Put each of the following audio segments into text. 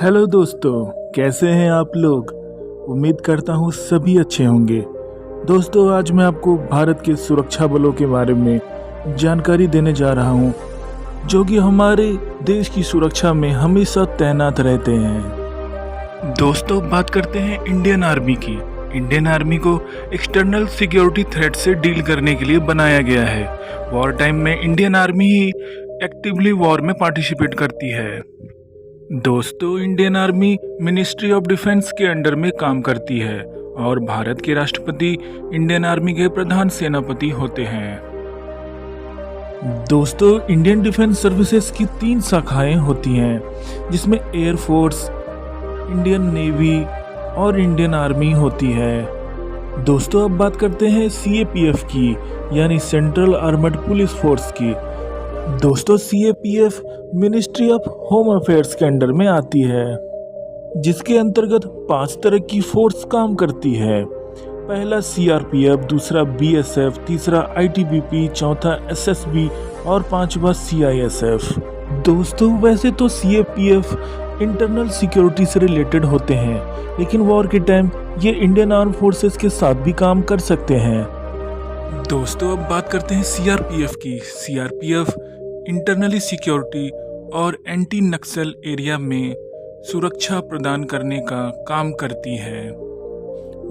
Hello दोस्तों, कैसे हैं आप लोग। उम्मीद करता हूँ सभी अच्छे होंगे। दोस्तों, आज मैं आपको भारत के सुरक्षा बलों के बारे में जानकारी देने जा रहा हूँ, जो कि हमारे देश की सुरक्षा में हमेशा तैनात रहते हैं। दोस्तों, बात करते हैं इंडियन आर्मी की। इंडियन आर्मी को एक्सटर्नल सिक्योरिटी थ्रेट से डील करने के लिए बनाया गया है। वॉर टाइम में इंडियन आर्मी ही एक्टिवली वॉर में पार्टिसिपेट करती है। दोस्तों, Indian army ministry of defence के अंडर में काम करती है और भारत के राष्ट्रपति इंडियन आर्मी के प्रधान सेनापति होते हैं। दोस्तों, इंडियन डिफेंस सर्विसेज की 3 शाखाएं होती हैं, जिसमें एयर फोर्स, इंडियन नेवी और इंडियन आर्मी होती है। दोस्तों, अब बात करते हैं सीएपीएफ की, यानी सेंट्रल आर्मड पुलिस फोर्स की। दोस्तों, CAPF ministry of home affairs के अंडर में आती है, जिसके अंतर्गत 5 तरह की फोर्स काम करती है। पहला सीआरपीएफ, दूसरा बीएसएफ, तीसरा आईटीबीपी, चौथा एसएसबी और 5वां सीआईएसएफ। दोस्तों, वैसे तो सीएपीएफ इंटरनल सिक्योरिटी से रिलेटेड होते हैं, लेकिन वॉर के टाइम ये इंडियन आर्म फोर्सेस के साथ भी काम कर सकते हैं। दोस्तों, अब बात करते हैं सीआरपीएफ की। सीआरपीएफ इंटरनली सिक्योरिटी और एंटी नक्सल एरिया में सुरक्षा प्रदान करने का काम करती है।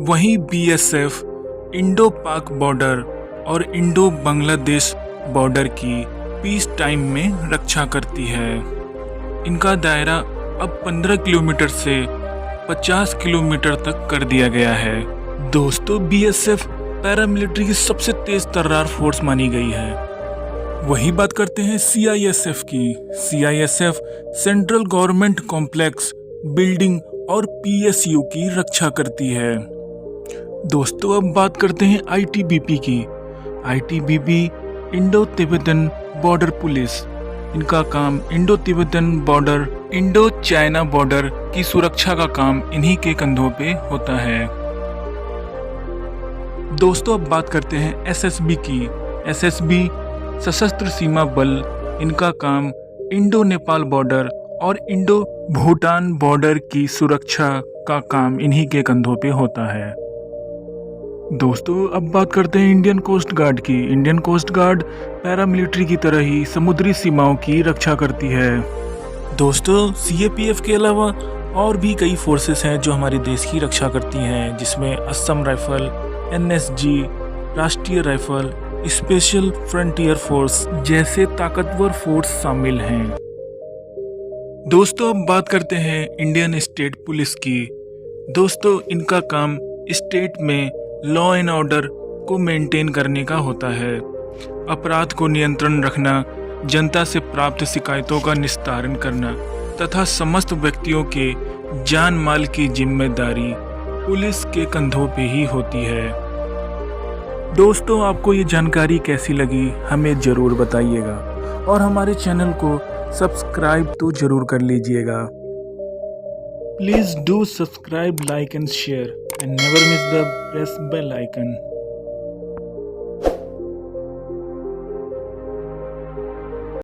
वहीं बीएसएफ इंडो पाक बॉर्डर और इंडो बांग्लादेश बॉर्डर की पीस टाइम में रक्षा करती है। इनका दायरा अब 15 किलोमीटर से 50 किलोमीटर तक कर दिया गया है। दोस्तों, बीएसएफ पैरामिलिट्री की सबसे तेज तर्रार फोर्स मानी गई है। वही बात करते हैं सीआईएसएफ की। CISF central government complex, building और पीएसयू की रक्षा करती है। दोस्तों, अब बात करते हैं आईटीबीपी की। ITBP Indo Tibetan border police. इनका काम Indo Tibetan border, Indo China border की सुरक्षा का काम इन्हीं के कंधों पे होता है। दोस्तों, अब बात करते हैं एसएसबी की। एसएसबी सशस्त्र सीमा बल। इनका काम इंडो नेपाल बॉर्डर और इंडो भूटान बॉर्डर की सुरक्षा का काम इन्हीं के कंधों पे होता है। दोस्तों, अब बात करते हैं इंडियन कोस्ट गार्ड की। इंडियन कोस्ट गार्ड पैरामिलिट्री की तरह ही समुद्री सीमाओं की रक्षा करती है। दोस्तों, सीएपीएफ के अलावा और भी कई फोर्सेस हैं जो हमारे देश की रक्षा करती हैं, जिसमें असम राइफल, एनएसजी, राष्ट्रीय राइफल, स्पेशल फ्रंटियर फोर्स जैसे ताकतवर फोर्स शामिल हैं। दोस्तों, अब बात करते हैं इंडियन स्टेट पुलिस की। दोस्तों, इनका काम स्टेट में लॉ एंड ऑर्डर को मेंटेन करने का होता है। अपराध को नियंत्रण रखना, जनता से प्राप्त शिकायतों का निस्तारण करना तथा समस्त व्यक्तियों के जान माल की जिम्मेदारी पुलिस के कंधों पे ही होती है। दोस्तों, आपको ये जानकारी कैसी लगी हमें ज़रूर बताइएगा और हमारे चैनल को सब्सक्राइब तो ज़रूर कर लीजिएगा। Please do subscribe, like and share and never miss the press bell icon.